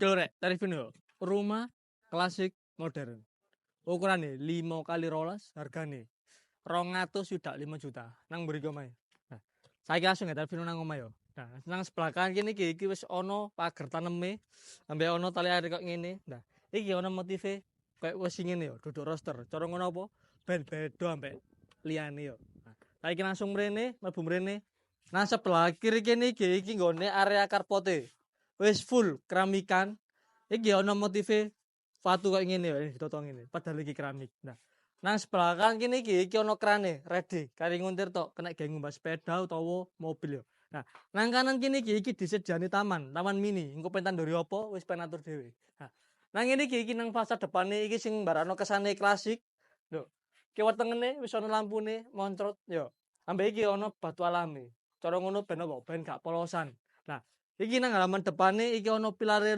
Yo rek, tarifin yo. Rumah klasik modern. Ukurannya 5 kali rolas, harganya 205 juta. Nang mriko mae. Nah, saiki langsung ya tarifin nang omah yo. Nah, nang sebelah kanan kene iki wis ono pager taneme, ambek ono tali air kok ngene. Nah, iki ono motive kayak wis ngene yo, duduk roster. Cara ngono apa? Ben beda ambek liyane yo. Nah, saiki langsung mrene, mlebu mrene. Nah, sebelah kiri kene iki nggone area karpote. Wis full keramikan. Iki ono motive sepatu kayak ngene ya, ditotong ngene. Padahal iki keramik. Nah, nang sebelah kanan kene iki ono krane ready, kari nguntir tok, kena gawe ngumbah sepeda utawa mobil ya. Nah, nang kanan kene iki disediani taman, taman mini. Engko pengen tanduri apa wis pengen atur dhewe. Nah, nang ngene iki nang fasad depane iki sing mbarano kesane klasik. Lho, kiwa tengene wis ono lampune moncrot ya. Ambek iki ono batu alami. Cara ngono ben apa? Ben gak polosan. Nah, iki nang halaman depane iki ono pilare